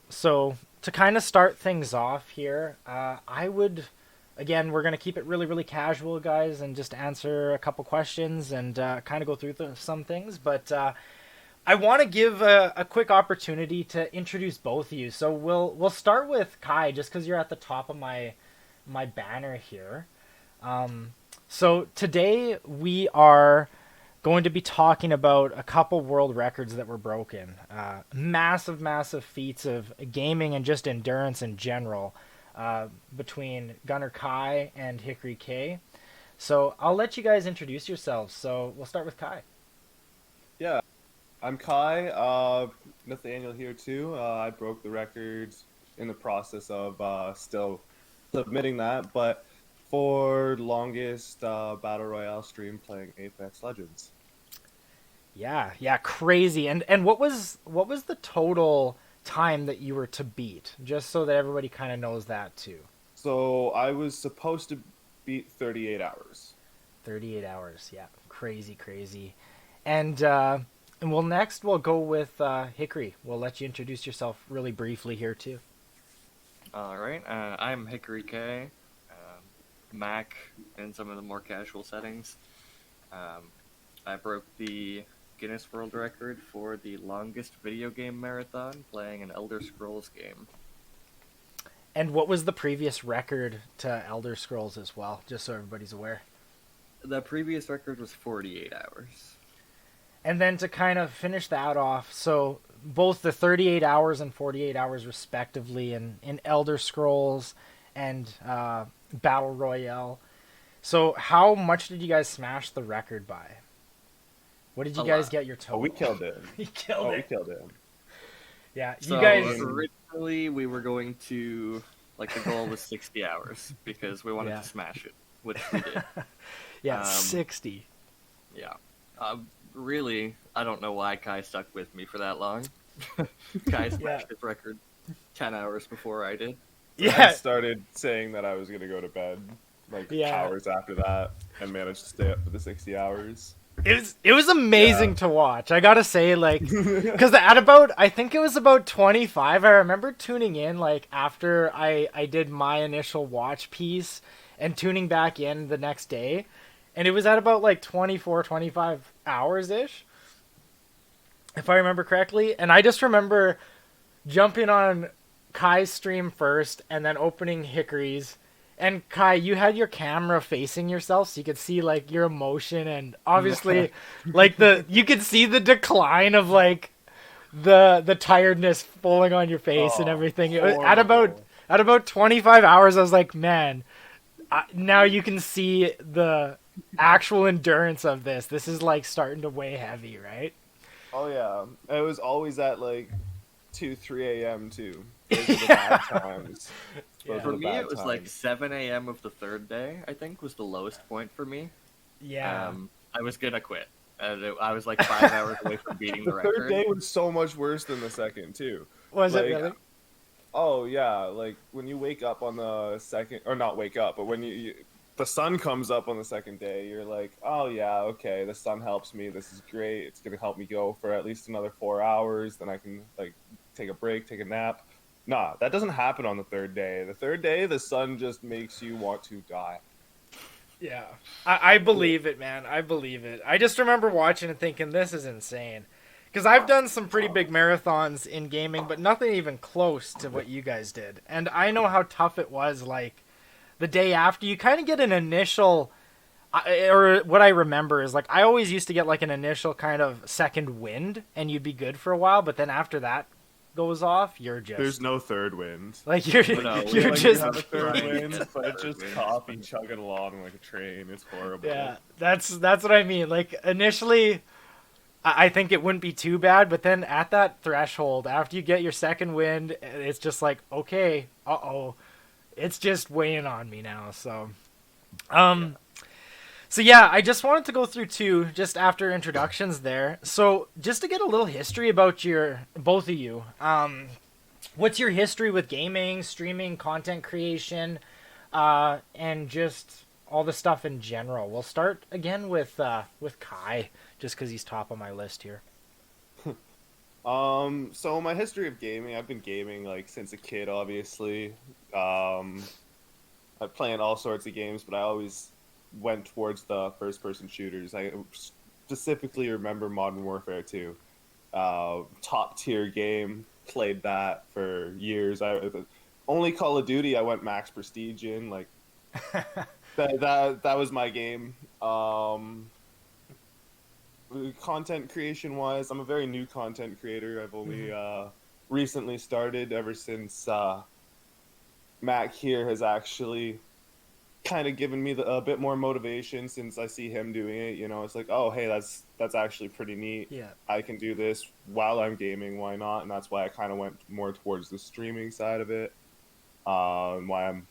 So to kind of start things off here, again, we're going to keep it really, really casual, guys, and just answer a couple questions and kind of go through some things. But I want to give a quick opportunity to introduce both of you. So we'll start with Kai, just because you're at the top of my banner here. So today we are going to be talking about a couple world records that were broken. Massive, massive feats of gaming and just endurance in general between Gunner Kai and Hickory K. So I'll let you guys introduce yourselves. So we'll start with Kai. Yeah, I'm Kai. Nathaniel here too. I broke the records in the process of still submitting that, but for longest battle royale stream playing Apex Legends. Yeah, crazy. And what was the total time that you were to beat? Just so that everybody kind of knows that too. So I was supposed to beat 38 hours. 38 hours. Yeah, crazy, crazy. And we'll go with Hickory. We'll let you introduce yourself really briefly here too. All right, I'm Hickory K, Mac in some of the more casual settings. I broke the Guinness World Record for the longest video game marathon playing an Elder Scrolls game. And what was the previous record to Elder Scrolls as well, just so everybody's aware? The previous record was 48 hours. And then to kind of finish that off, so both the 38 hours and 48 hours respectively in Elder Scrolls and Battle Royale. So how much did you guys smash the record by? What did you guys get your total? Oh, we killed it. We killed it. We killed it. Yeah, So you guys. originally we were going to, the goal was 60 hours because we wanted to smash it, which we did. Yeah, 60. Yeah. Really, I don't know why Kai stuck with me for that long. Kai smashed his record 10 hours before I did. Yeah. I started saying that I was going to go to bed hours after that and managed to stay up for the 60 hours. It was amazing to watch. I gotta say, because I think it was about 25. I remember tuning in after I did my initial watch piece and tuning back in the next day, and it was at about 24, 25 hours ish, if I remember correctly. And I just remember jumping on Kai's stream first and then opening Hickory's. And Kai, you had your camera facing yourself so you could see your emotion, and obviously you could see the decline of the tiredness falling on your face and everything. It was, at about 25 hours I was like, man, now you can see the actual endurance of this. This is starting to weigh heavy, right? Oh yeah. It was always at 2, 3 a.m. too. Those are the bad times. Yeah. For me, it was 7 a.m. of the third day, I think, was the lowest point for me. Yeah. I was going to quit. I was 5 hours away from beating the record. The third day was so much worse than the second, too. Was it really? Oh, yeah. When you wake up on the second... Or not wake up, but when the sun comes up on the second day, you're like, oh, yeah, okay, the sun helps me. This is great. It's going to help me go for at least another 4 hours. Then I can, take a break, take a nap. Nah, that doesn't happen on the third day. The third day, the sun just makes you want to die. Yeah. I believe it, man. I believe it. I just remember watching and thinking, this is insane. Because I've done some pretty big marathons in gaming, but nothing even close to what you guys did. And I know how tough it was, the day after. You kind of get an initial... or what I remember is, I always used to get, an initial kind of second wind, and you'd be good for a while, but then after that goes off, you're just... There's no third wind. You're just... You have a third wind, but it's just coffee chugging along like a train. It's horrible. Yeah, that's what I mean. Initially, I think it wouldn't be too bad, but then at that threshold, after you get your second wind, it's just okay, it's just weighing on me now, so... So yeah, I just wanted to go through just after introductions there. So just to get a little history about both of you. What's your history with gaming, streaming, content creation, and just all the stuff in general? We'll start again with Kai, just because he's top of my list here. So my history of gaming, I've been gaming like since a kid, obviously. Um, I'm playing all sorts of games, but I always went towards the first-person shooters. I specifically remember Modern Warfare 2. Top tier game. Played that for years. Only Call of Duty I went max prestige in. Like that was my game. Content creation wise, I'm a very new content creator. I've only recently started ever since Mac here has actually kind of given me a bit more motivation since I see him doing it. You know, it's like, oh, hey, that's actually pretty neat. Yeah. I can do this while I'm gaming. Why not? And that's why I kind of went more towards the streaming side of it. Why I'm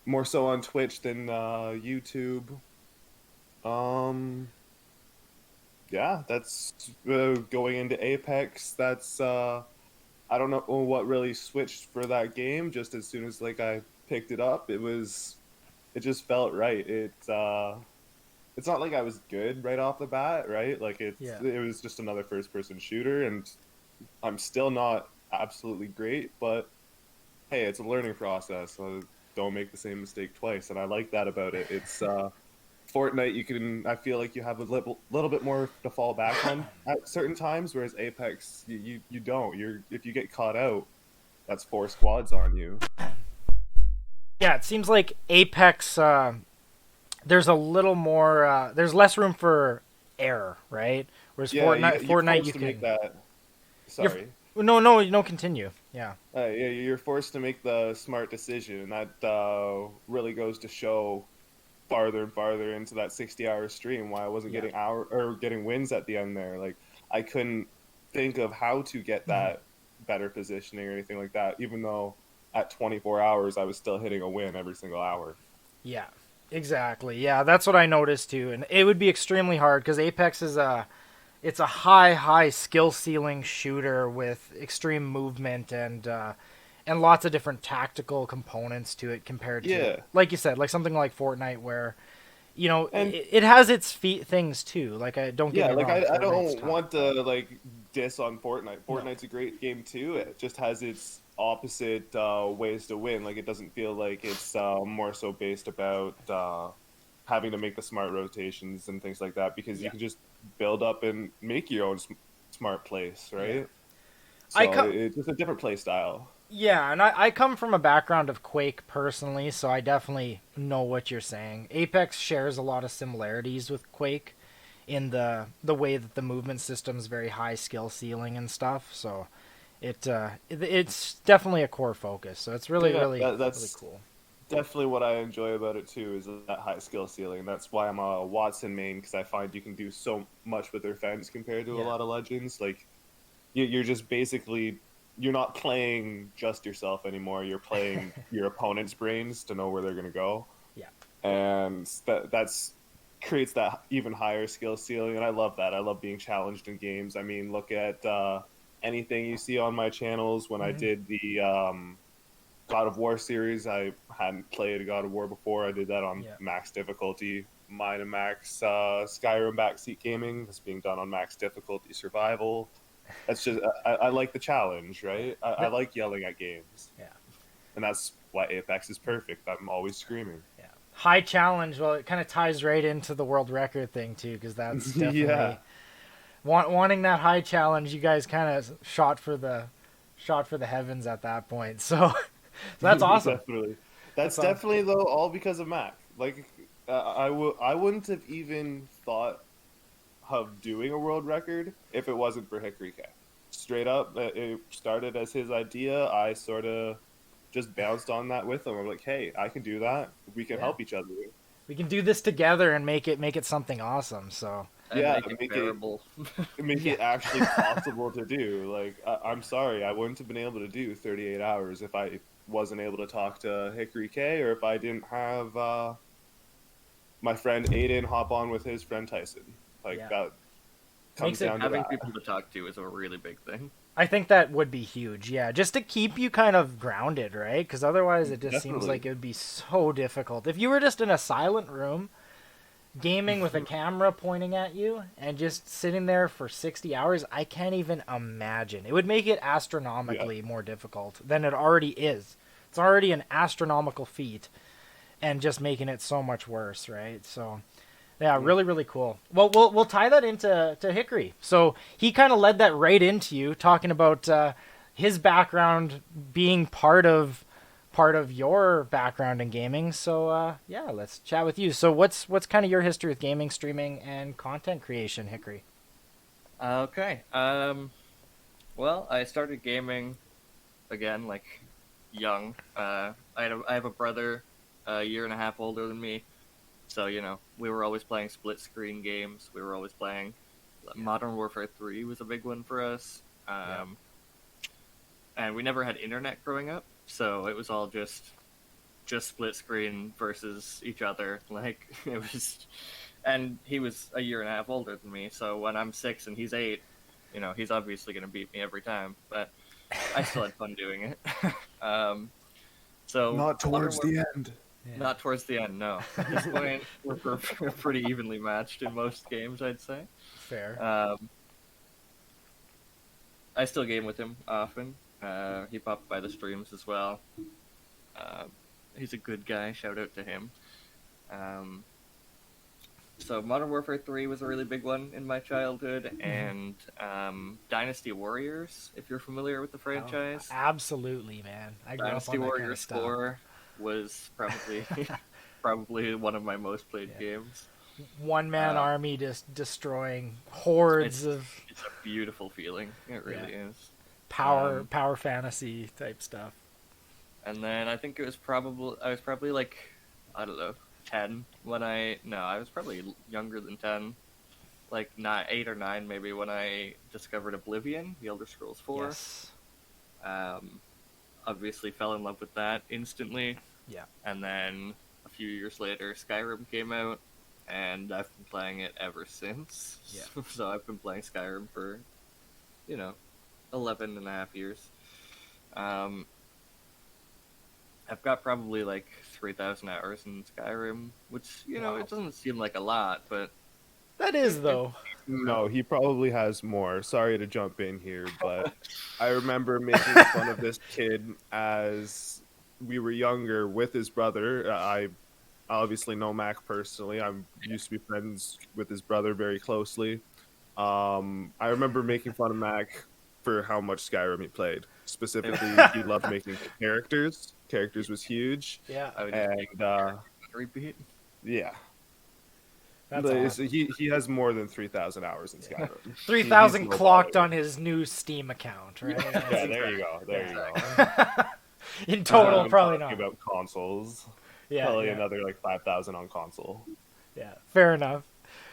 more so on Twitch than YouTube. Um, yeah, that's going into Apex. That's I don't know what really switched for that game. Just as soon as like I picked it up, it just felt right. It's not like I was good right off the bat, right? Like Yeah. it was just another first person shooter, and I'm still not absolutely great, but hey, it's a learning process. So don't make the same mistake twice, and I like that about it. It's Fortnite, I feel like you have a little bit more to fall back on at certain times, whereas Apex, you don't. If you get caught out, that's four squads on you. Yeah, it seems like Apex. There's a little more. There's less room for error, right? Whereas Yeah, Fortnite, you're Fortnite, forced you to can. make that. You're, Sorry. no, continue. Yeah. Yeah, you're forced to make the smart decision, and that really goes to show farther and farther into that 60-hour stream why I wasn't Yeah. getting wins at the end there. Like I couldn't think of how to get that better positioning or anything like that, even though at 24 hours I was still hitting a win every single hour. Yeah. Exactly. Yeah, that's what I noticed too, and it would be extremely hard because Apex is it's a high skill ceiling shooter with extreme movement and lots of different tactical components to it compared to, Yeah, like you said, like something like Fortnite where and it has its things too. Like, I don't get yeah, me like wrong, I Fortnite's don't tough, want but to like diss on Fortnite. no. Fortnite's a great game too. It just has its opposite ways to win. Like it doesn't feel like it's more so based about having to make the smart rotations and things like that because you Yeah. can just build up and make your own smart place, Yeah. right? I So co- it's just a different play style. Yeah, and I come from a background of Quake personally, so I definitely know what you're saying. Apex shares a lot of similarities with Quake in the way that the movement system's very high skill ceiling and stuff. So it's definitely a core focus. So it's really Yeah, really really that's cool. definitely what I enjoy about it too is that high skill ceiling. That's why I'm a Watson main because I find you can do so much with their fence compared to a Yeah. lot of legends. Like you're just basically you're not playing just yourself anymore. You're playing your opponent's brains to know where they're gonna go, Yeah. and that's creates that even higher skill ceiling. And I love that. I love being challenged in games. I mean, look at anything you see on my channels. When I Hmm. did the God of War series, I hadn't played God of War before. I did that on Yeah. max difficulty. Mine and Max Skyrim backseat gaming. That's being done on max difficulty survival. That's just I like the challenge, right? I That, like yelling at games, yeah. and that's why Apex is perfect. I'm always screaming. Yeah. High challenge. Well, it kind of ties right into the world record thing too, because that's Yeah, definitely wanting that high challenge. You guys kind of shot for the heavens at that point. So, so that's awesome. definitely. That's That's awesome. definitely though all because of Mac. Like I wouldn't have even thought of doing a world record if it wasn't for Hickory Cat. Straight up, it started as his idea. I sort of just bounced on that with him. I'm like, hey, I can do that. We can Yeah. help each other. We can do this together and make it something awesome. So, And Yeah, make it bearable. make yeah. it actually possible to do. Like, I'm sorry, I wouldn't have been able to do 38 hours if I wasn't able to talk to Hickory K or if I didn't have my friend Aiden hop on with his friend Tyson. Like, Yeah. that comes Makes it down to Having that. people to talk to is a really big thing. I think that would be huge. Yeah, just to keep you kind of grounded, right? Because otherwise, it just seems Definitely. like it would be so difficult. If you were just in a silent room gaming with a camera pointing at you and just sitting there for 60 hours, I can't even imagine. It would make it astronomically more difficult than it already is. It's already an astronomical feat, and just making it so much worse, right? So, yeah, really, really cool. Well, we'll tie that into Hickory. So he kind of led that right into you, talking about his background being part of your background in gaming. So yeah, let's chat with you. So what's kind of your history with gaming, streaming, and content creation, Hickory? Okay. Well, I started gaming again, like young. I have a brother a year and a half older than me, so we were always playing split screen games. We were always playing. Modern Warfare 3 was a big one for us. And we never had internet growing up, so it was all just split screen versus each other. Like it was, and he was a year and a half older than me, so when I'm 6 and he's 8, he's obviously going to beat me every time. But I still had fun doing it. So Not towards the end. Yeah. Not towards the end, no. At this point, we're pretty evenly matched in most games, I'd say. Fair. I still game with him often. He popped by the streams as well. He's a good guy. Shout out to him. So Modern Warfare 3 was a really big one in my childhood, and Dynasty Warriors, if you're familiar with the franchise. Oh, absolutely, man. I grew Dynasty up on that Warriors kind of 4 was probably one of of my most played games. One-man army just destroying hordes of... It's a beautiful feeling. It really is. Power fantasy type stuff. And then I think I was probably like, I don't know, 10 when I was probably younger than 10, like 8 or 9 maybe, when I discovered Oblivion, the Elder Scrolls 4. Yes. Obviously fell in love with that instantly. Yeah. And then a few years later, Skyrim came out, and I've been playing it ever since. Yeah. So I've been playing Skyrim for, 11 and a half years. I've got probably like 3,000 hours in Skyrim, which, Wow. It doesn't seem like a lot, but... That is, though. No, he probably has more. Sorry to jump in here, but I remember making fun of this kid as we were younger with his brother. I obviously know Mac personally. I used to be friends with his brother very closely. I remember making fun of Mac for how much Skyrim he played. Specifically, he loved making characters. Characters was huge. Yeah. I would And repeat. yeah. That's But awesome. he has more than 3,000 hours in Skyrim. 3,000 He's no clocked better. on his new Steam account, right? Yeah, there you go. There you go. In total, I'm probably talking not. about consoles. Yeah, Probably yeah, another like 5,000 on console. yeah. Fair enough.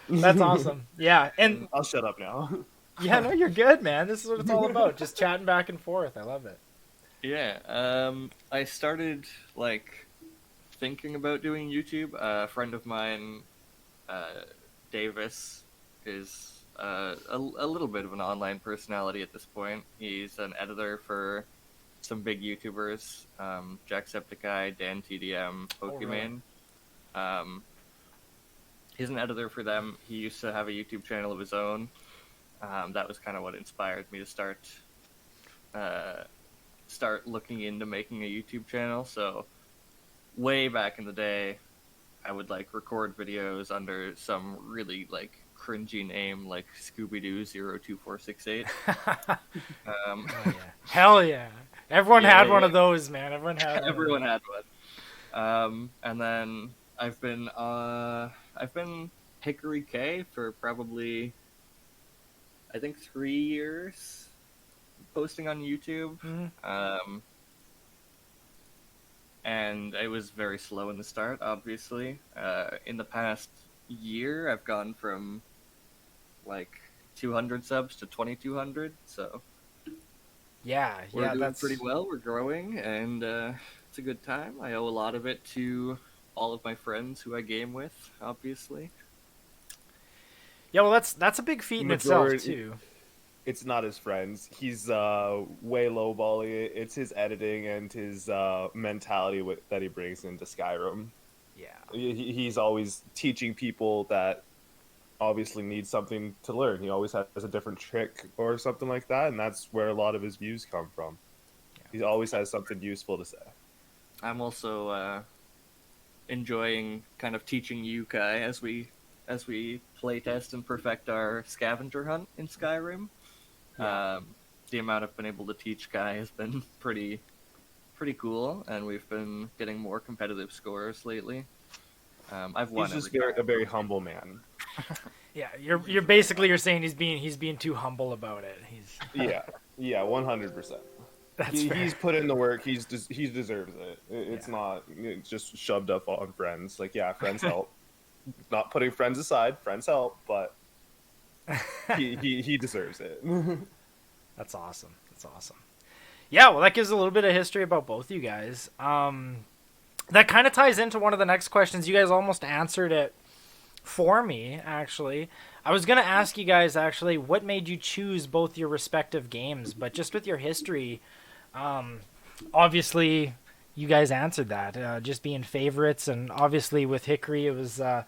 That's awesome. Yeah, and I'll shut up now. yeah, no, you're good, man. This is what it's all about. Just chatting back and forth. I love it. Yeah, I started, thinking about doing YouTube. A friend of mine, Davis, is a little bit of an online personality at this point. He's an editor for some big YouTubers, Jacksepticeye, Dan TDM, Pokemon. He's an editor for them. He used to have a YouTube channel of his own. That was kind of what inspired me to start looking into making a YouTube channel. So way back in the day, I would record videos under some really cringy name like Scooby-Doo 02468. Oh, yeah. Hell yeah. Everyone had one yeah. of those, man. Everyone had one. And then I've been Hickory K for probably, I think, 3 years posting on YouTube. Mm-hmm. And it was very slow in the start, obviously. In the past year, I've gone from 200 subs to 2,200, so Yeah, we're doing that's pretty well. We're growing, and it's a good time. I owe a lot of it to all of my friends who I game with, obviously. Yeah, well, that's a big feat in itself too. It's not his friends. He's way lowbally. It's his editing and his mentality that he brings into Skyrim. Yeah. He's always teaching people that obviously need something to learn. He always has a different trick or something like that, and that's where a lot of his views come from. He always has something useful to say. I'm also enjoying kind of teaching you, Kai, as we playtest and perfect our scavenger hunt in Skyrim. Yeah. The amount I've been able to teach Kai has been pretty cool, and we've been getting more competitive scores lately. I've won. He's just every a very humble man. Yeah, you're basically you're saying he's being too humble about it. He's Yeah, 100%. that's fair. He's put in the work. He deserves it. It's Yeah. not it's just shoved up on friends. Like, yeah, friends help. Not putting friends aside, friends help, but he deserves it. That's awesome. That's awesome. Yeah, well, that gives a little bit of history about both you guys. That kind of ties into one of the next questions. You guys almost answered it for me, actually. I was going to ask you guys, actually, what made you choose both your respective games, but just with your history, obviously, you guys answered that. Just being favorites, and obviously with Hickory, it was a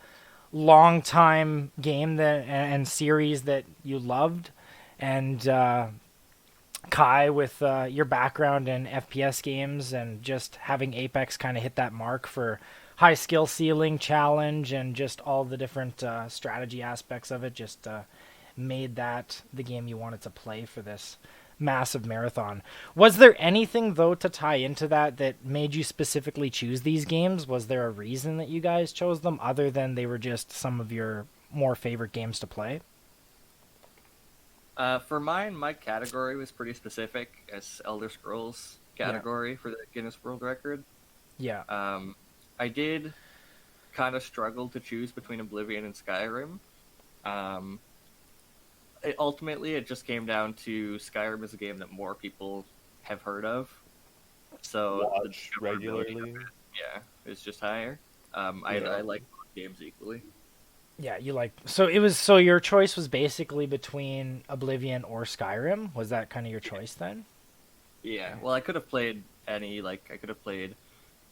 long time game and series that you loved, and Kai with your background in FPS games and just having Apex kind of hit that mark for high skill ceiling, challenge, and just all the different strategy aspects of it, just made that the game you wanted to play for this massive marathon. Was there anything, though, to tie into that made you specifically choose these games? Was there a reason that you guys chose them other than they were just some of your more favorite games to play? For mine, my category was pretty specific as Elder Scrolls category for the Guinness World Record. Yeah. I did kind of struggle to choose between Oblivion and Skyrim. Ultimately, it just came down to Skyrim is a game that more people have heard of. So Watch regularly. Yeah, it's just higher. I like both games equally. Yeah, so your choice was basically between Oblivion or Skyrim? Was that kind of your choice then? Yeah, well, I could have played any, I could have played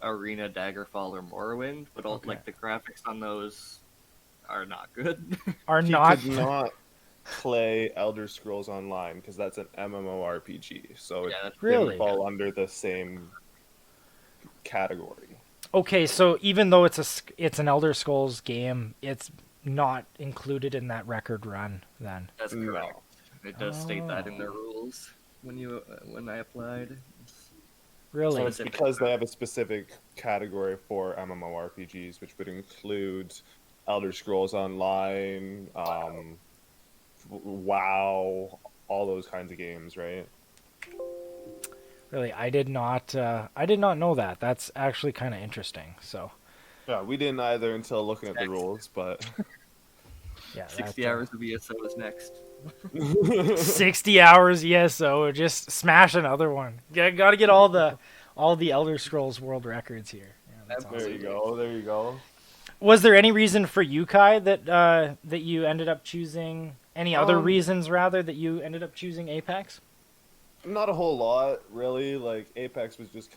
Arena, Daggerfall, or Morrowind, but Okay. the graphics on those are not good. He Not could not play Elder Scrolls Online because that's an MMORPG, so it Yeah, that's Really? didn't fall under the same category. Okay, so even though it's an Elder Scrolls game, it's not included in that record run then. That's No. correct. It does state that in Oh. the rules when I applied. Really? So it's Specific. because they have a specific category for MMORPGs, which would include Elder Scrolls Online, WoW, all those kinds of games, right? Really, I did not know that. That's actually kind of interesting. So, Yeah, we didn't either until looking at the rules, but yeah, 60 hours of ESO is next. 60 hours, ESO, just smash another one. Got to get all the Elder Scrolls world records here. Yeah, that's Absolutely. awesome. there you go. Was there any reason for you, Kai, that you ended up choosing? Any other reasons, rather, that you ended up choosing Apex? Not a whole lot, really. Like, Apex was just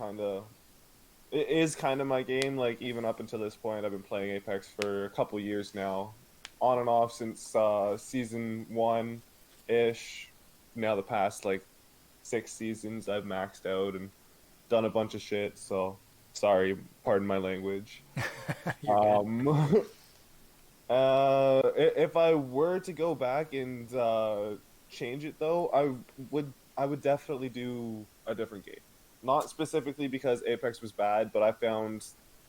it is kind of my game. Like, even up until this point, I've been playing Apex for a couple years now, on and off since season 1-ish. Now the past 6 seasons, I've maxed out and done a bunch of shit. So, sorry, pardon my language. If I were to go back and change it, though, I would definitely do a different game. Not specifically because Apex was bad, but I found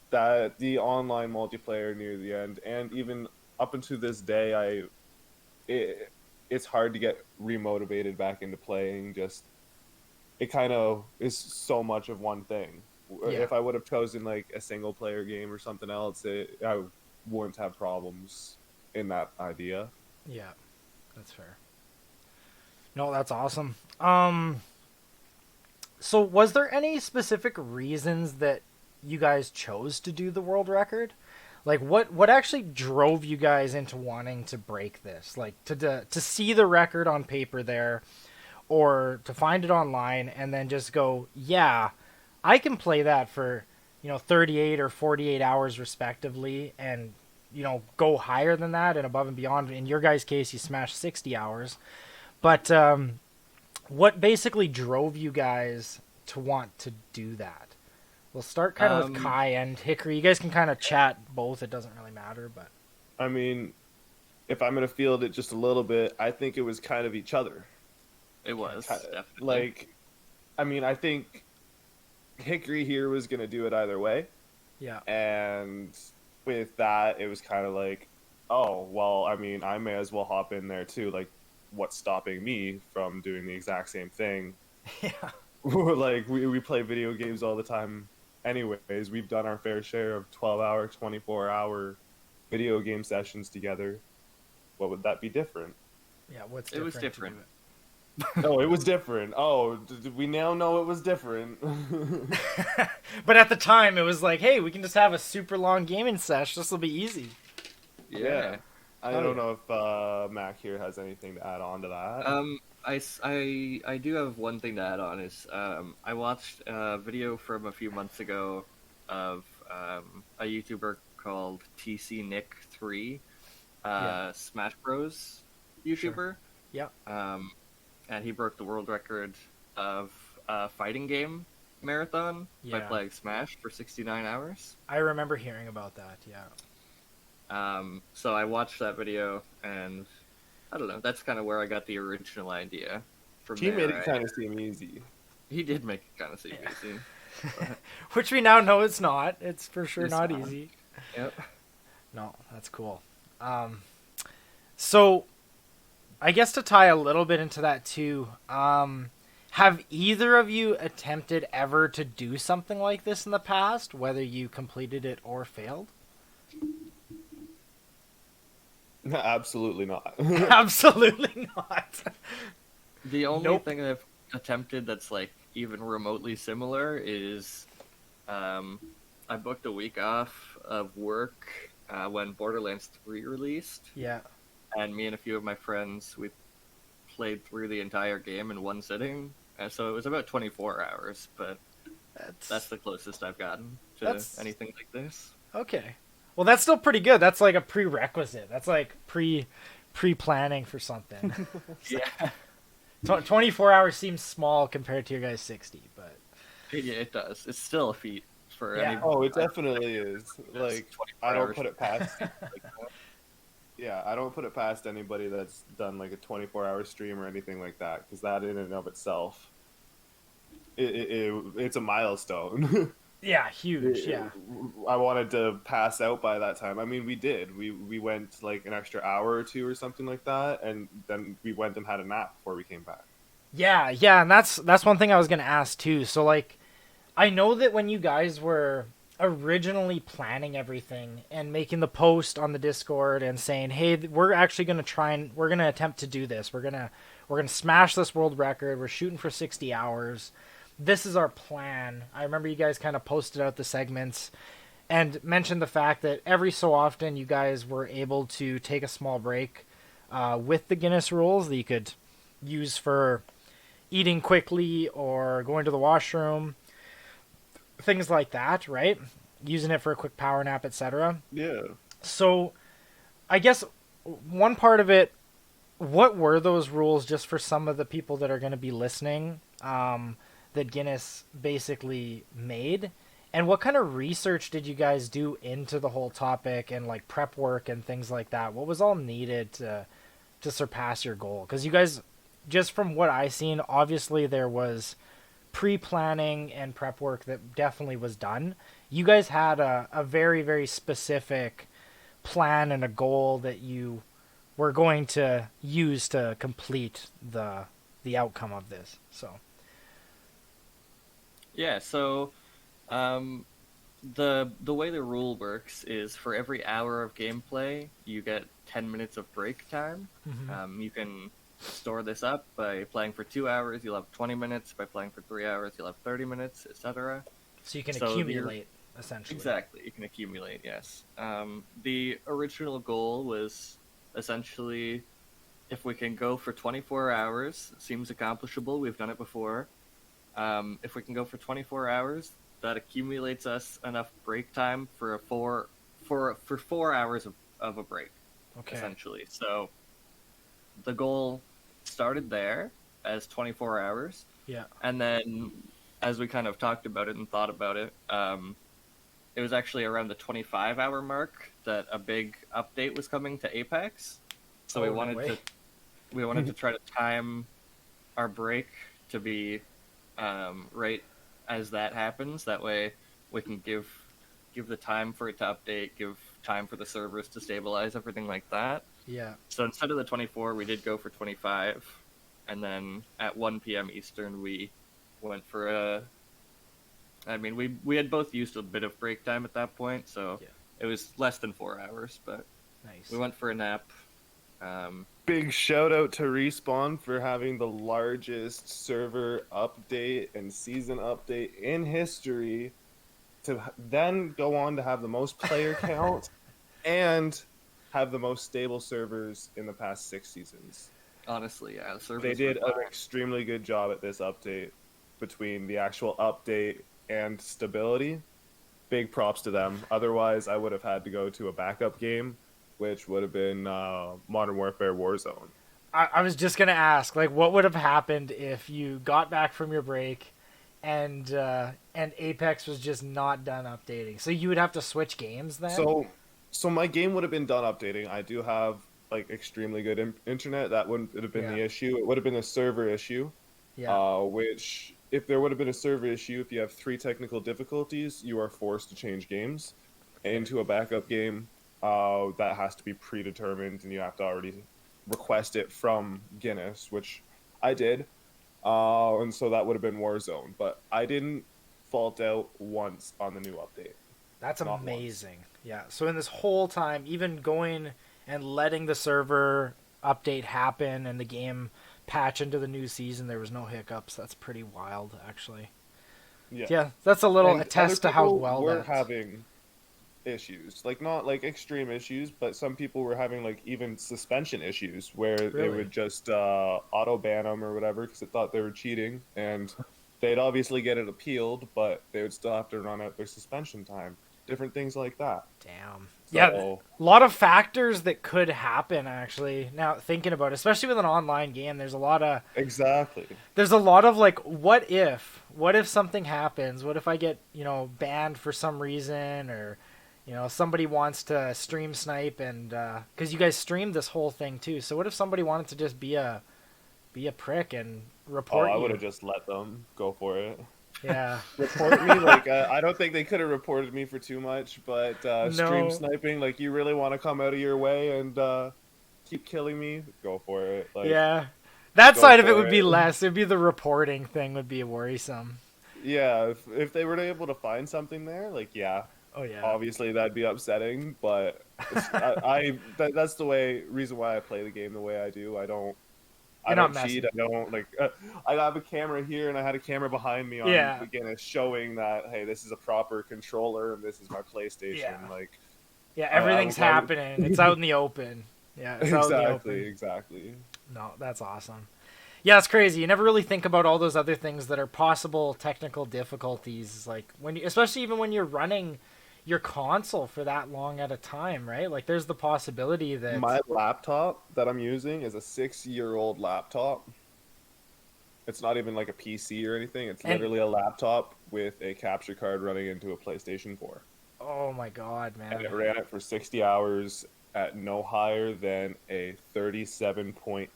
that the online multiplayer near the end, and even up until this day, it's hard to get remotivated back into playing. Just it kind of is so much of one thing. Yeah. If I would have chosen a single player game or something else, I wouldn't have problems in that idea. Yeah, that's fair. No, that's awesome. So was there any specific reasons that you guys chose to do the world record? Like, what actually drove you guys into wanting to break this? Like, to see the record on paper there, or to find it online and then just go, yeah, I can play that for 38 or 48 hours respectively, and go higher than that and above and beyond. In your guys' case, you smashed 60 hours. But what basically drove you guys to want to do that? We'll start kind of with Kai and Hickory. You guys can kind of chat both. It doesn't really matter, but I mean, if I'm going to field it just a little bit, I think it was kind of each other. It was, definitely. Like, I mean, I think Hickory here was going to do it either way. yeah. And with that, it was kind of like, oh, well, I mean, I may as well hop in there too. Like, what's stopping me from doing the exact same thing? Yeah. Like, we play video games all the time anyways. We've done our fair share of 12-hour, 24-hour video game sessions together. What would that be different? Yeah, what's It different? was different. Oh, it was different. Oh, we now know it was different. But at the time, it was like, hey, we can just have a super long gaming sesh. This will be easy. Yeah. I Oh, don't yeah. know if Mac here has anything to add on to that. I do have one thing to add on is I watched a video from a few months ago of a YouTuber called TC Nick 3, Yeah. Smash Bros. YouTuber. Yeah. And he broke the world record of a fighting game marathon by Yeah. playing Smash for 69 hours. I remember hearing about that. Yeah. So I watched that video, and I don't know. That's kind of where I got the original idea. From He there, made it kind of seem easy. He did make it kind of seem easy. Which we now know it's not. It's for sure It's not not. easy. Yep. No, that's cool. So I guess to tie a little bit into that too, have either of you attempted ever to do something like this in the past, whether you completed it or failed? Absolutely not. Absolutely not. The only Nope. thing I've attempted that's like even remotely similar is I booked a week off of work when Borderlands 3 released, Yeah. and me and a few of my friends we played through the entire game in one sitting. And so it was about 24 hours, but that's the closest I've gotten to That's- anything like this. Okay. Well, that's still pretty good. That's like a prerequisite. That's like pre-planning for something. Yeah, 24 hours seems small compared to your guys' 60, but yeah, it does. It's still a feat for Yeah. any. Oh, it definitely is. Like, 24 I don't hours. put it past. Like, yeah, I don't put it past anybody that's done like a 24-hour stream or anything like that, because that in and of itself, it's a milestone. yeah, huge. Yeah. I wanted to pass out by that time. I mean, we did. We went like an extra hour or two or something like that, and then we went and had a nap before we came back. Yeah, and that's one thing I was gonna ask too. So like, I know that when you guys were originally planning everything and making the post on the Discord and saying, "Hey, we're actually gonna we're gonna attempt to do this. We're gonna smash this world record. We're shooting for 60 hours. This is our plan." I remember you guys kind of posted out the segments and mentioned the fact that every so often you guys were able to take a small break with the Guinness rules that you could use for eating quickly or going to the washroom, things like that, right? Using it for a quick power nap, etc. Yeah. So, I guess one part of it, what were those rules just for some of the people that are going to be listening that Guinness basically made? And what kind of research did you guys do into the whole topic and like prep work and things like that? What was all needed to surpass your goal? Because you guys, just from what I seen, obviously there was pre-planning and prep work that definitely was done. You guys had a very, very specific plan and a goal that you were going to use to complete the outcome of this. So Yeah, so the way the rule works is for every hour of gameplay, you get 10 minutes of break time. You can store this up by playing for 2 hours, you'll have 20 minutes. By playing for 3 hours, you'll have 30 minutes, etc. so you can So accumulate, essentially. Exactly, you can accumulate, yes. The original goal was essentially if we can go for 24 hours, seems accomplishable, we've done it before. If we can go for 24 hours, that accumulates us enough break time for 4 hours of a break, Okay. essentially. So the goal started there as 24 hours, Yeah. and then as we kind of talked about it and thought about it, it was actually around the 25-hour mark that a big update was coming to Apex. So Oh, no way. we wanted to try to time our break to be right as that happens. That way, we can give the time for it to update, give time for the servers to stabilize, everything like that. Yeah. So instead of the 24, we did go for 25, and then at 1 p.m. Eastern, we went for a. I mean, we had both used a bit of break time at that point, so Yeah. it was less than 4 hours, but Nice. we went for a nap. Big shout out to Respawn for having the largest server update and season update in history, to then go on to have the most player count and have the most stable servers in the past 6 seasons. Honestly, yeah, the servers They did were an fine. extremely good job at this update, between the actual update and stability. Big props to them. Otherwise, I would have had to go to a backup game, which would have been Modern Warfare Warzone. I was just gonna ask, like, what would have happened if you got back from your break, and Apex was just not done updating? So you would have to switch games then. So my game would have been done updating. I do have like extremely good internet. That wouldn't have been the Yeah. issue. It would have been a server issue. Yeah. Which, if there would have been a server issue, if you have 3 technical difficulties, you are forced to change games into a backup game. That has to be predetermined, and you have to already request it from Guinness, which I did. And so that would have been Warzone. But I didn't fault out once on the new update. That's Not once. amazing. Yeah. So in this whole time, even going and letting the server update happen and the game patch into the new season, there was no hiccups. That's pretty wild, actually. Yeah, that's a little And attest other to how people well were that's... having issues, like not like extreme issues, but some people were having like even suspension issues where they Really? would just auto ban them or whatever because they thought they were cheating, and they'd obviously get it appealed, but they would still have to run out their suspension time. Different things like that. Damn. So, Yeah, a lot of factors that could happen, actually. Now, thinking about it, especially with an online game, there's a lot of exactly. like, what if something happens? What if I get, banned for some reason, or somebody wants to stream snipe, and because you guys streamed this whole thing too, so what if somebody wanted to just be a prick and report I you? would have just let them go for it. Yeah. Report me, like I don't think they could have reported me for too much, but stream No. sniping, like you really want to come out of your way and keep killing me, go for it. Like, Yeah. That Go side of it for would be it. less. It'd be the reporting thing would be worrisome. yeah, if they were able to find something there, like yeah, Oh yeah. obviously that'd be upsetting, but that's the reason why I play the game the way I do. I don't You're not cheat. messing. I don't like. I have a camera here, and I had a camera behind me on Yeah. Guinness showing that hey, this is a proper controller, and this is my PlayStation. Yeah. Like Yeah, everything's I- happening. It's out in the open. Yeah, it's out in the open. exactly. No, that's awesome. Yeah, it's crazy. You never really think about all those other things that are possible technical difficulties, like especially even when you're running your console for that long at a time, right? Like, there's the possibility that My laptop that I'm using is a 6-year-old laptop. It's not even like a PC or anything. It's And- literally a laptop with a capture card running into a PlayStation 4. oh my god, man. And it ran it for 60 hours at no higher than a 37.8%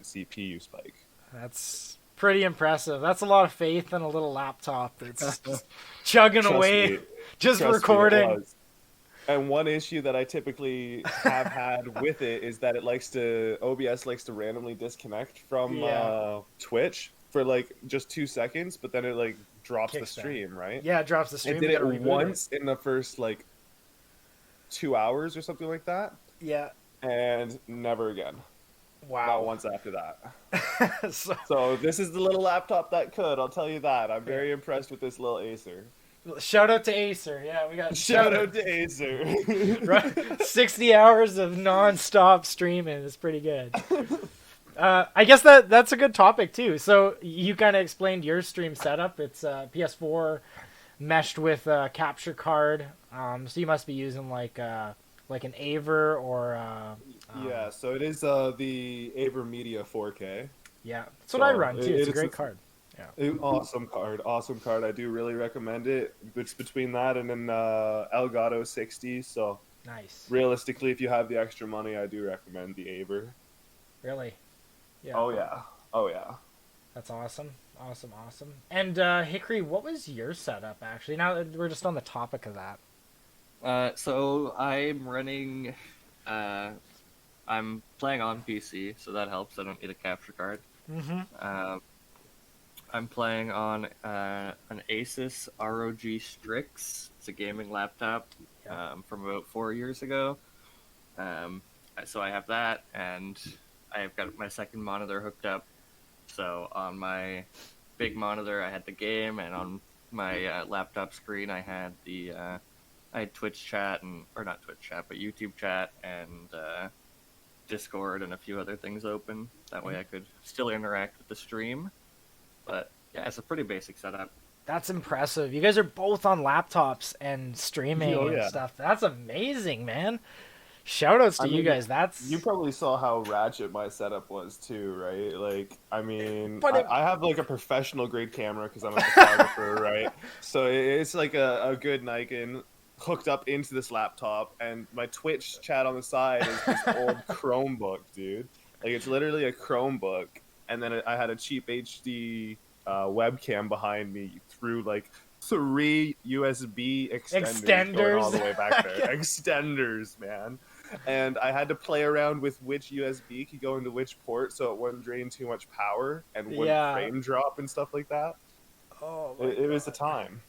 CPU spike. That's pretty impressive. That's a lot of faith in a little laptop that's just chugging Trust away, me, just trust me, it recording. was. And one issue that I typically have had with it is that OBS likes to randomly disconnect from Yeah. Twitch for like just 2 seconds, but then it like drops the Kicks back. stream, right? Yeah, it drops the stream. It did you it gotta reboot once in the first like 2 hours or something like that, Yeah. and never again. Not Wow. once after that. So, So this is the little laptop that could. I'll tell you that. I'm very impressed with this little Acer. shout out to Acer. Yeah, we got Shout out to Acer. Right? 60 hours of non-stop streaming is pretty good. I guess that's a good topic too. So you kind of explained your stream setup. It's PS4 meshed with a capture card. So you must be using like an Aver or Yeah, so it is the Aver Media 4K. yeah. That's what I So run too. It's a great card. Yeah. awesome card, awesome card. I do really recommend it. It's between that and an Elgato 60. So Nice. realistically, if you have the extra money, I do recommend the Aver. Really. Yeah. Oh yeah, oh yeah. That's awesome. Awesome. And Hickory, what was your setup actually? Now that we're just on the topic of that. So I'm running. I'm playing on PC, so that helps. I don't need a capture card. Mm-hmm. I'm playing on an Asus ROG Strix. It's a gaming laptop from about 4 years ago. So I have that, and I've got my second monitor hooked up. So on my big monitor, I had the game, and on my laptop screen, I had I had Twitch chat or not Twitch chat, but YouTube chat and Discord and a few other things open. That way, I could still interact with the stream. But yeah, it's a pretty basic setup. That's impressive. You guys are both on laptops and streaming Oh, and yeah. stuff. That's amazing, man. Shout outs to I you mean, guys. That's You probably saw how ratchet my setup was too, right? Like, I mean, But it- I have like a professional grade camera because I'm a photographer, right? So it's like a good Nikon hooked up into this laptop, and my Twitch chat on the side is this old Chromebook, dude. Like, it's literally a Chromebook, and then I had a cheap HD webcam behind me through like 3 USB extenders going all the way back there. Extenders, man. And I had to play around with which USB could go into which port so it wouldn't drain too much power and wouldn't Yeah. frame drop and stuff like that. oh, It was the time.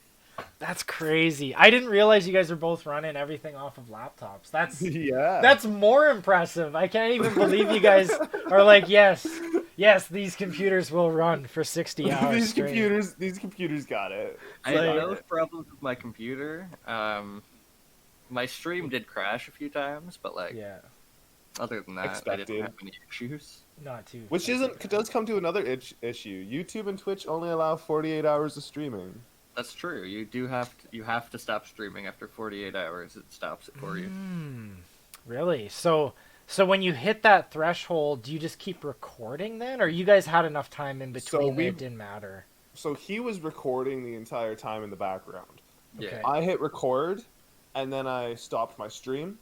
that's crazy. I didn't realize you guys are both running everything off of laptops. Yeah. That's more impressive. I can't even believe you guys are like, yes, these computers will run for 60 hours these straight. computers got it. I had like- no problems with my computer. My stream did crash a few times, but Yeah, other than that, I Expected. didn't have any issues. not too. Which does come to another issue. YouTube and Twitch only allow 48 hours of streaming. That's true. You have to stop streaming after 48 hours. It stops it for you. Really? So when you hit that threshold, do you just keep recording then, or you guys had enough time in between that it didn't matter? So he was recording the entire time in the background. Yeah. Okay. I hit record, and then I stopped my stream,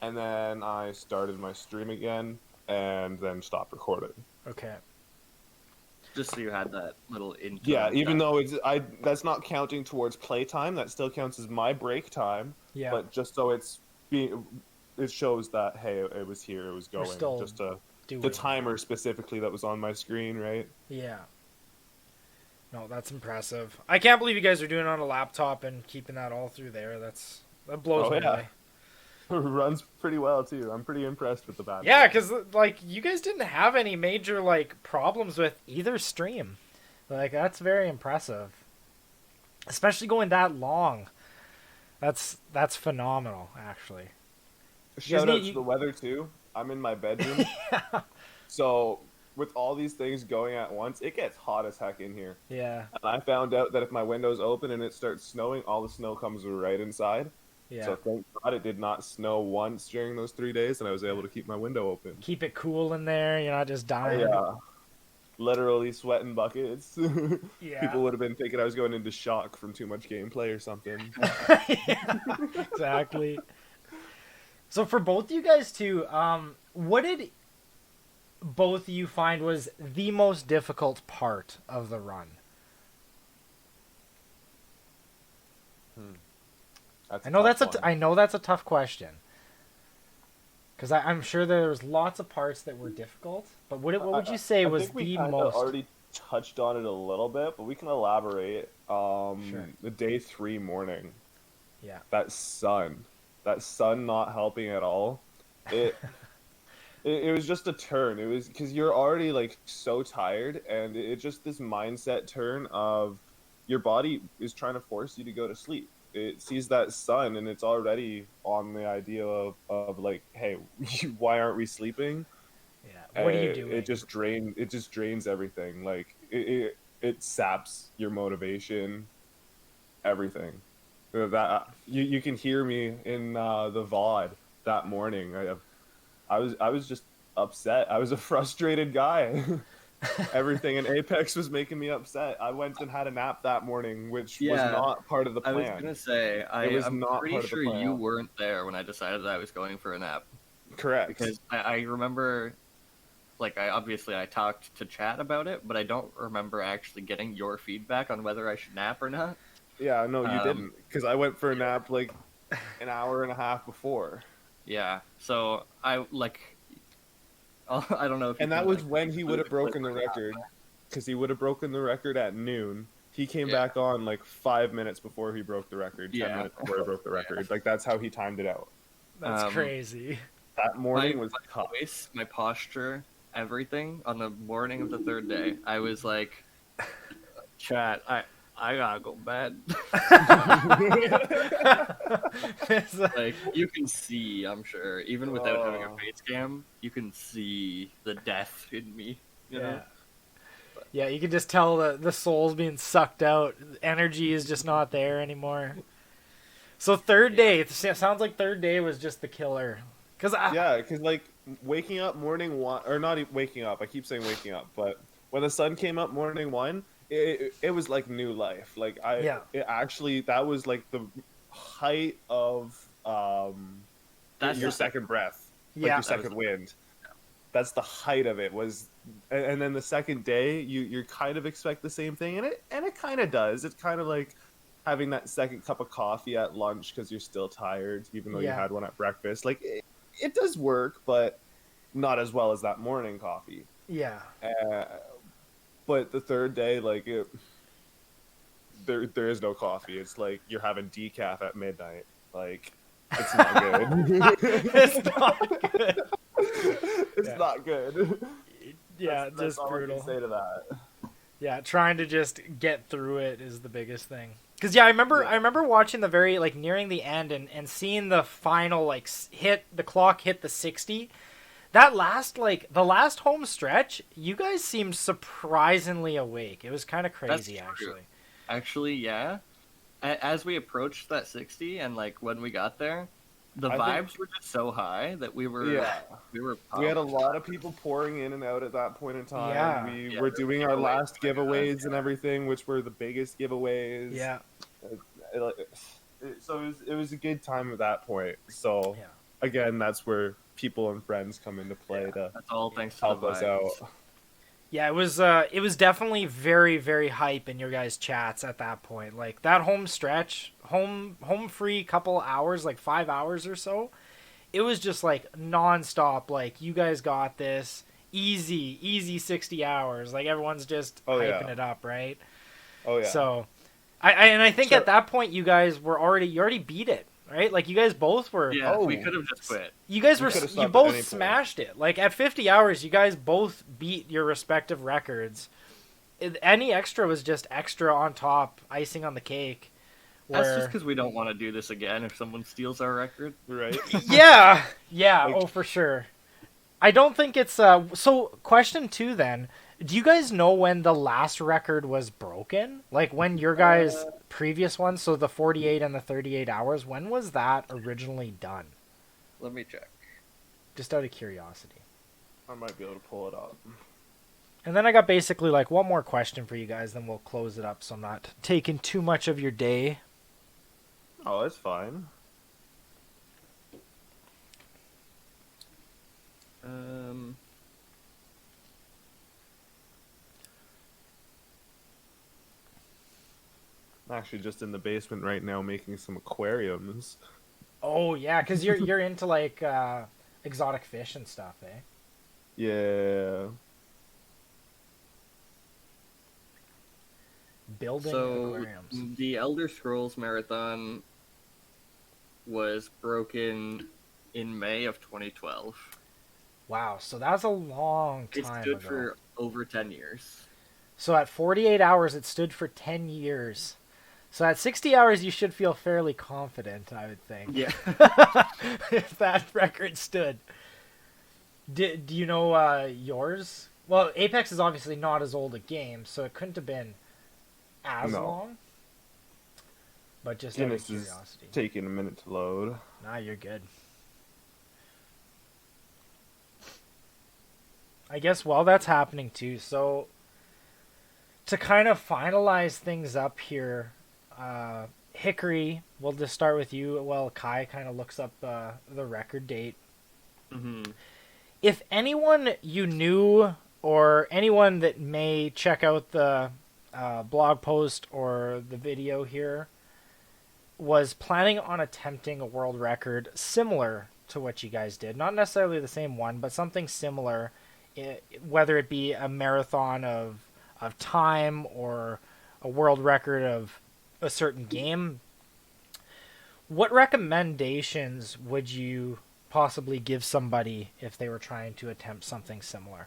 and then I started my stream again, and then stopped recording. Okay. Just so you had that little intro. Yeah, even though that's not counting towards playtime, that still counts as my break time. Yeah. But just so it shows that hey, it was here, it was We're going. still Just doing the timer specifically that was on my screen, right? Yeah. No, that's impressive. I can't believe you guys are doing it on a laptop and keeping that all through there. That blows Oh, me yeah. away. Runs pretty well too. I'm pretty impressed with the battery. Yeah, because like you guys didn't have any major like problems with either stream. Like that's very impressive, especially going that long. That's phenomenal, actually. Shout Disney, out to the weather too. I'm in my bedroom, so with all these things going at once, it gets hot as heck in here. Yeah, And I found out that if my window's open and it starts snowing, all the snow comes right inside. yeah. So thank God it did not snow once during those 3 days, and I was able to keep my window open. Keep it cool in there. You're not just dying. Yeah, literally sweating buckets. Yeah. People would have been thinking I was going into shock from too much gameplay or something. Yeah, exactly. So for both you guys too, what did both of you find was the most difficult part of the run? I know that's a tough question. Because I'm sure there's lots of parts that were difficult, but what would you say was think we the kinda most? already touched on it a little bit, but we can elaborate. Sure. The day 3 morning, Yeah. that sun not helping at all. It was just a turn. It was because you're already like so tired, and it's just this mindset turn of your body is trying to force you to go to sleep. It sees that sun, and it's already on the idea of like, hey, why aren't we sleeping? Yeah. What are you doing? It just drains everything. Like it saps your motivation, everything. That you can hear me in the VOD that morning. I was just upset. I was a frustrated guy. Everything in Apex was making me upset. I went and had a nap that morning, which was Yeah, not part of the I was plan. gonna say, It was I'm not pretty part of the sure you plan. weren't there when I decided that I was going for a nap. Correct. Because I remember, like, I talked to chat about it, but I don't remember actually getting your feedback on whether I should nap or not. Yeah, no, you Um, didn't. Because I went for a nap like an hour and a half before. Yeah, so I don't know if you And that can, was like, when he would have include a clip broken the or not. record. Because he would have broken the record at noon. He came Yeah. back on like 5 minutes before he broke the record. 10 Yeah. minutes before he broke the record. Like, that's how he timed it out. That's crazy. That morning My was tough. voice, my posture, everything on the morning of the third day, I was like, chat, I gotta go bed. It's like- Like, you can see, I'm sure, even without having a Oh. face cam, you can see the death in me. You know? Yeah, you can just tell the soul's being sucked out. Energy is just not there anymore. So third day, it sounds like third day was just the killer. Yeah, because like waking up morning one, or not waking up. I keep saying waking up, but when the sun came up morning one, it was like new life. Like it actually that was like the height of That's your the- second breath, like Yeah. your second wind. That's the height of it was, and then the second day you kind of expect the same thing, and it kind of does. It's kind of like having that second cup of coffee at lunch because you're still tired, even though you Yeah. had one at breakfast. Like it does work, but not as well as that morning coffee. Yeah. But the third day, like there is no coffee. It's like you're having decaf at midnight. Like it's not good. It's not good. It's Yeah. not good. Yeah, That's just all I brutal. can say to that. Yeah, trying to just get through it is the biggest thing. Cause yeah, I remember watching the very like nearing the end and seeing the final like the clock hit the 60. That last the last home stretch, you guys seemed surprisingly awake. It was kind of crazy true. actually. Actually, yeah. As we approached that 60 and like when we got there, the I vibes think- were just so high that we were We had a pumped. lot of people pouring in and out at that point in time. Yeah. We Yeah, were there doing were our giveaways last going on, giveaways and everything, which were the biggest giveaways. Yeah. So it was a good time at that point. So Yeah. again, that's where people and friends come into play to That's all thanks to help the us vibes. out. Yeah, it was definitely very, very hype in your guys' chats at that point. Like that home stretch, home free couple hours, like 5 hours or so. It was just like nonstop. Like you guys got this easy 60 hours. Like everyone's just hyping it up, right? Oh yeah. So, I think at that point you guys were you already beat it, right? Like you guys both were. Yeah, we Oh. could have just quit. You guys We were could've you stopped at both any point. smashed it. Like at 50 hours, you guys both beat your respective records. Any extra was just extra on top, icing on the cake. That's Where... just because we don't want to do this again if someone steals our record. Right. yeah, Like- oh for sure. I don't think it's so. Question 2 then. Do you guys know when the last record was broken? Like when your guys' previous one, so the 48 and the 38 hours, when was that originally done? Let me check. Just out of curiosity. I might be able to pull it up. And then I got basically like one more question for you guys, then we'll close it up so I'm not taking too much of your day. Oh, that's fine. I'm actually just in the basement right now making some aquariums. Oh yeah, because you're into like exotic fish and stuff, eh? Yeah. Building So aquariums. the Elder Scrolls Marathon was broken in May of 2012. Wow, so that was a long It time stood ago. for over 10 years. So at 48 hours, it stood for 10 years. So at 60 hours, you should feel fairly confident, I would think. Yeah. If that record stood. Do you know yours? Well, Apex is obviously not as old a game, so it couldn't have been as No. long. But just out of Guinness is curiosity. taking a minute to load. Nah, you're good. I guess while that's happening too, so to kind of finalize things up here, Hickory, we'll just start with you. Well, Kai kind of looks up the record date. Mm-hmm. If anyone you knew or anyone that may check out the blog post or the video here was planning on attempting a world record similar to what you guys did, not necessarily the same one, but something similar, whether it be a marathon of time or a world record of a certain game, what recommendations would you possibly give somebody if they were trying to attempt something similar?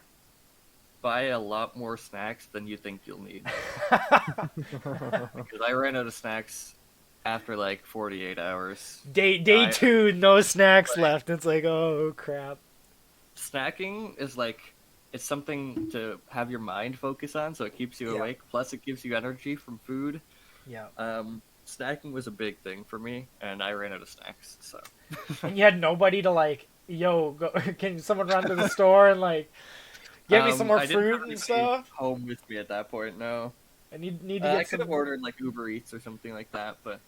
Buy a lot more snacks than you think you'll need. Because I ran out of snacks after like 48 hours. Day 2, no snacks left. It's like, oh crap. Snacking is like, it's something to have your mind focus on, so it keeps you awake. Plus, it gives you energy from food. Yeah. Snacking was a big thing for me, and I ran out of snacks. So. And you had nobody to like, yo, can someone run to the store and like get me some more fruit and stuff? Home with me at that point, no. I need to get I could have ordered like Uber Eats or something like that, but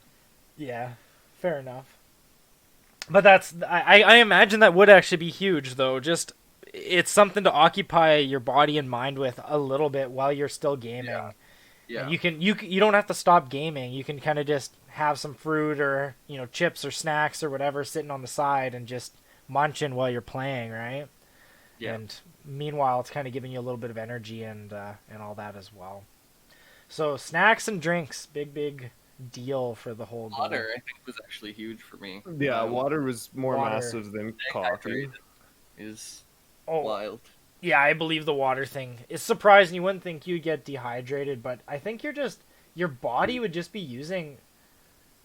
yeah, fair enough. But that's I imagine that would actually be huge though. Just it's something to occupy your body and mind with a little bit while you're still gaming. Yeah. And you don't have to stop gaming. You can kind of just have some fruit or chips or snacks or whatever sitting on the side and just munching while you're playing, right? Yeah. And meanwhile, it's kind of giving you a little bit of energy and all that as well. So snacks and drinks, big deal for the whole goal. Water, I think, was actually huge for me. Yeah, water was more massive than coffee. Is Oh, wild. yeah, I believe the water thing. It's surprising. You wouldn't think you'd get dehydrated, but I think your body would just be using...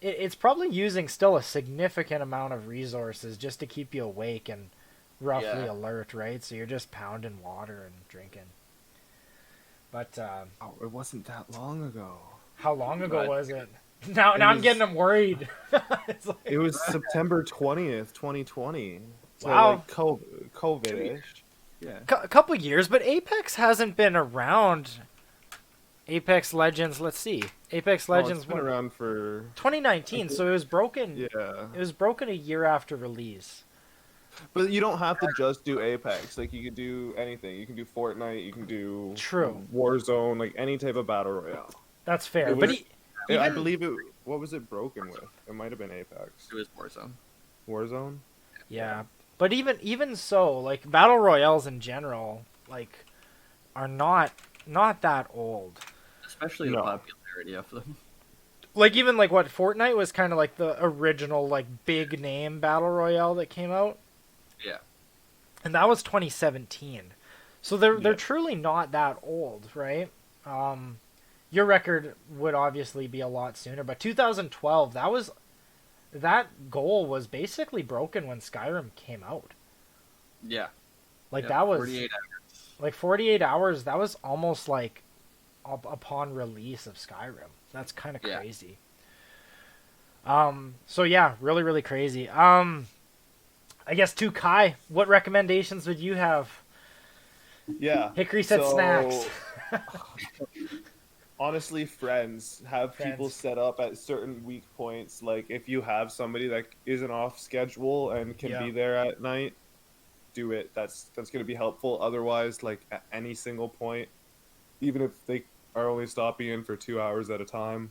It's probably using still a significant amount of resources just to keep you awake and roughly alert, right? So you're just pounding water and drinking. But it wasn't that long ago. how long ago was it? Now I'm getting them worried. It was September 20th, 2020. So Wow. like COVID-ish. Yeah. A couple years, but Apex hasn't been around. Apex Legends, let's see. Apex Legends It's been around for 2019, so it was broken. Yeah. It was broken a year after release. But you don't have to just do Apex. Like, you could do anything. You can do Fortnite. You can do True. Warzone. Like, any type of battle royale. That's fair. It But was- I believe it... What was it broken with? It might have been Apex. It was Warzone. Warzone? yeah. But even so, like battle royales in general, like are not that old. Especially the popularity of them. Like even like what Fortnite was kind of like the original like big name battle royale that came out. Yeah. And that was 2017. So they're truly not that old, right? Your record would obviously be a lot sooner, but 2012, that goal was basically broken when Skyrim came out. Yeah. Like that was 48 hours. like 48 hours. That was almost like upon release of Skyrim. That's kind of crazy. So yeah, really crazy. I guess to Kai, what recommendations would you have? Yeah. Hickory said snacks. Honestly, friends. Have people set up at certain weak points. Like, if you have somebody that isn't off schedule and can be there at night, do it. That's going to be helpful. Otherwise, like, at any single point, even if they are only stopping in for 2 hours at a time,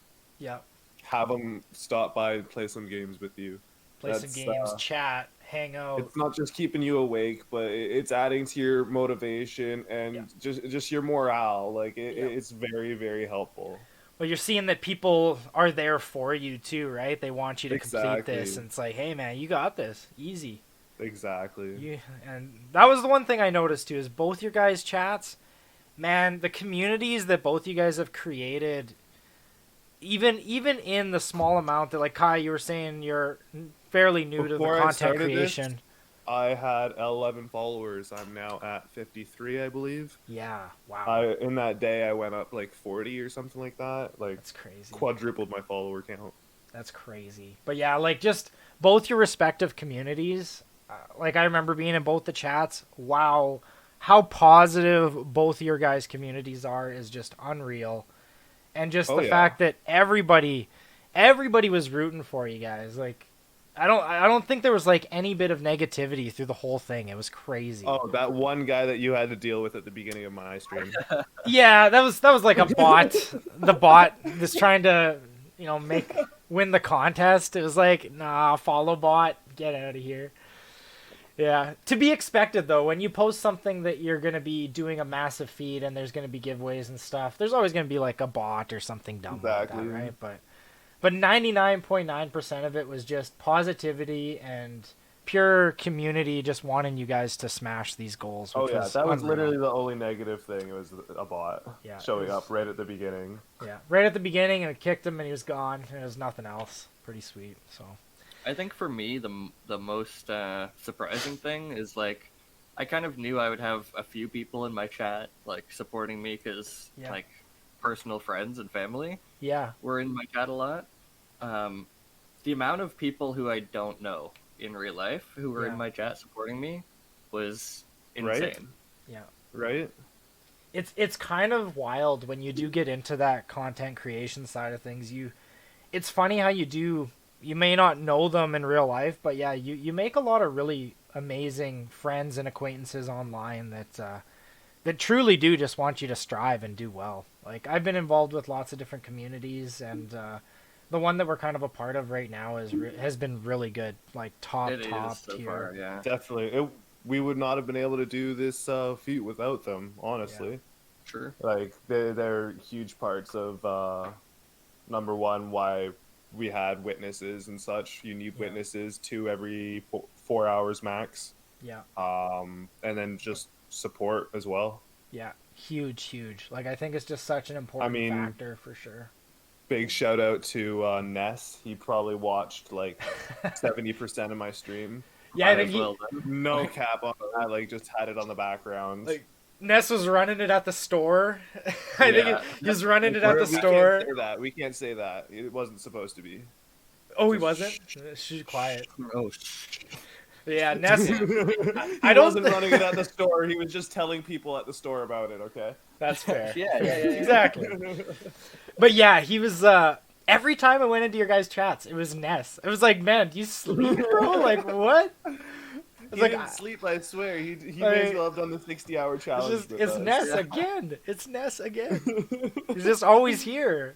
have them stop by and play some games with you. Play some games, chat, hang out. It's not just keeping you awake, but it's adding to your motivation and just your morale. Like it's very, very helpful. Well, you're seeing that people are there for you too, right? They want you to complete this, and it's like, hey man, you got this, easy. Exactly. And that was the one thing I noticed too, is both your guys' chats, man, the communities that both you guys have created, even in the small amount that, like Kai, you were saying you're fairly new to the content creation. I had 11 followers. I'm now at 53, I believe. Yeah. Wow. In that day, I went up like 40 or something like that. Like, That's crazy. quadrupled my follower count. That's crazy. But yeah, like just both your respective communities. Like I remember being in both the chats. Wow, how positive both your guys' communities are is just unreal. And just Oh, the yeah. fact that everybody was rooting for you guys. Like I don't think there was like any bit of negativity through the whole thing. It was crazy. Oh, that one guy that you had to deal with at the beginning of my stream. Yeah, that was like a bot. The bot was trying to, win the contest. It was like, nah, follow bot, get out of here. Yeah, to be expected though. When you post something that you're gonna be doing a massive feed and there's gonna be giveaways and stuff, there's always gonna be like a bot or something dumb Exactly. like that, right? But 99.9% of it was just positivity and pure community just wanting you guys to smash these goals. Oh Which yeah, was that was unreal. literally the only negative thing. It was a bot Yeah, showing it was- up right at the beginning. Yeah, right at the beginning, and it kicked him, and he was gone. And there was nothing else. Pretty sweet. So I think for me, the most surprising thing is like, I kind of knew I would have a few people in my chat like supporting me because Yeah. like personal friends and family yeah, were in my chat a lot. The amount of people who I don't know in real life who were Yeah. in my chat supporting me was Right? insane. yeah. Right? It's kind of wild when you do get into that content creation side of things. It's funny how you may not know them in real life, but yeah, you make a lot of really amazing friends and acquaintances online that truly do just want you to strive and do well. Like I've been involved with lots of different communities, and the one that we're kind of a part of right now has been really good, like top It is so tier. far, yeah. Definitely. We would not have been able to do this feat without them, honestly. Sure. Like, they're huge parts of, number one, why we had witnesses and such. You need Yeah. witnesses 2 every 4 hours max. Yeah. And then just support as well. Yeah, huge. Like I think it's just such an important mean- factor for sure. Big shout out to Ness. He probably watched like 70% of my stream. Yeah, I Might think as he, well then. No cap on that. Like, just had it on the background. like Ness was running it at the store. I Yeah. think he was running it at the We store. can't say that. We can't say that. It wasn't supposed to be. Oh, he wasn't. She's quiet. Oh, Yeah, Ness. He I don't wasn't running it at the store. He was just telling people at the store about it. Okay. That's fair. yeah. Exactly. But yeah, he was. Every time I went into your guys' chats, it was Ness. It was like, man, do you sleep, bro? Like what? He like, didn't sleep. I swear. He I may as mean, well have done the 60-hour challenge. It's with us. Ness again. It's Ness again. He's just always here.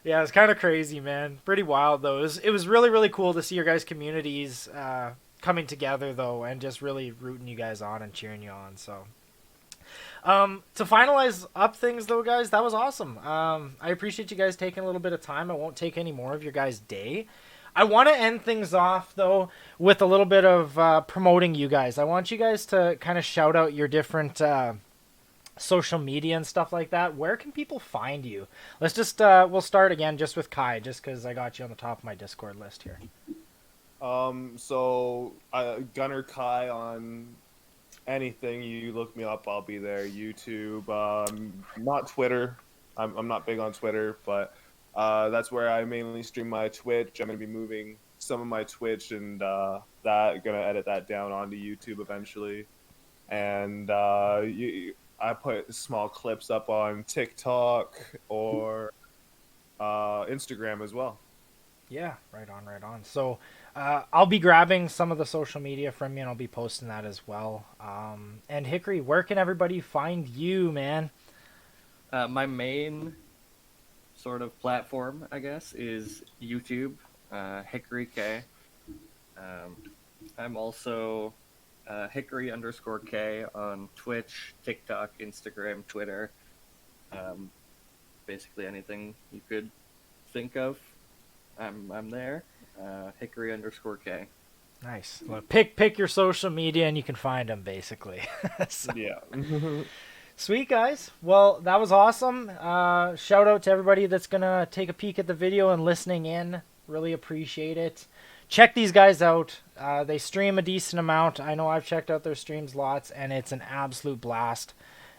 Yeah, it's kind of crazy, man. Pretty wild though. It was really really cool to see your guys' communities coming together though, and just really rooting you guys on and cheering you on. So, to finalize up things though, guys, that was awesome. I appreciate you guys taking a little bit of time. I won't take any more of your guys' day. I want to end things off though with a little bit of promoting you guys. I want you guys to kind of shout out your different social media and stuff like that. Where can people find you? Let's just we'll start again just with Kai, just because I got you on the top of my Discord list here. So Gunner Kai on anything. You look me up, I'll be there. YouTube, not Twitter. I'm not big on Twitter, but that's where I mainly stream my Twitch. I'm gonna be moving some of my Twitch and gonna edit that down onto YouTube eventually. And I put small clips up on TikTok or Instagram as well. Yeah, right on. So I'll be grabbing some of the social media from you, and I'll be posting that as well. And Hickory, where can everybody find you, man? My main sort of platform, I guess, is YouTube, Hickory K. I'm also Hickory_K on Twitch, TikTok, Instagram, Twitter. Basically anything you could think of, I'm there. Hickory_K. Nice. Well, pick your social media, and you can find them basically. So- Yeah. Sweet, guys. Well, that was awesome. Shout out to everybody that's going to take a peek at the video and listening in. Really appreciate it. Check these guys out. They stream a decent amount. I know I've checked out their streams lots, and it's an absolute blast.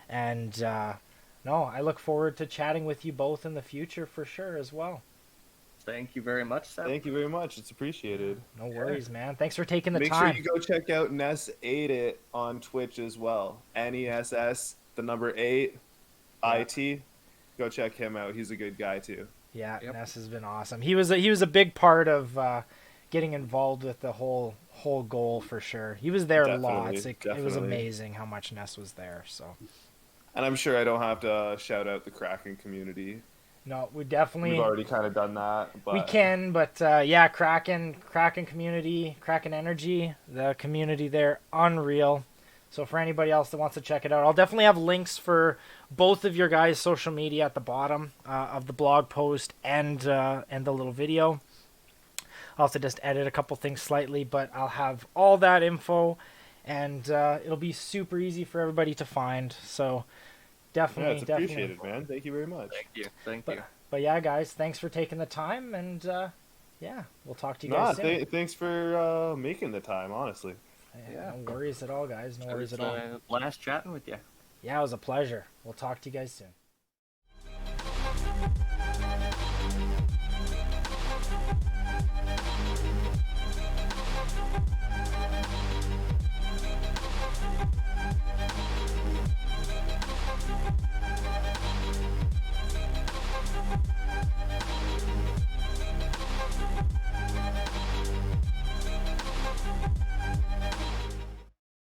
And no, I look forward to chatting with you both in the future for sure as well. Thank you very much, Seth. Thank you very much. It's appreciated. No worries, man. Thanks for taking the Make time. sure you go check out Ness 8 It on Twitch as well. NESS, the number 8, IT. Go check him out. He's a good guy too. Yeah, Yep. Ness has been awesome. He was a big part of getting involved with the whole goal for sure. He was there lots. It was amazing how much Ness was there. So, and I'm sure I don't have to shout out the Kraken community. no, we definitely We've already kind of done that. But we can, but yeah, Kraken community, Kraken Energy, the community there, unreal. So for anybody else that wants to check it out, I'll definitely have links for both of your guys' social media at the bottom of the blog post and the little video. I'll have to just edit a couple things slightly, but I'll have all that info, and it'll be super easy for everybody to find. So definitely, it's appreciated, man. Thank you very much. Thank you. But yeah, guys, thanks for taking the time, and yeah, we'll talk to you guys soon. Thanks for making the time, honestly. Yeah, no worries at all, guys. No worries at all. Last chatting with you. Yeah, it was a pleasure. We'll talk to you guys soon.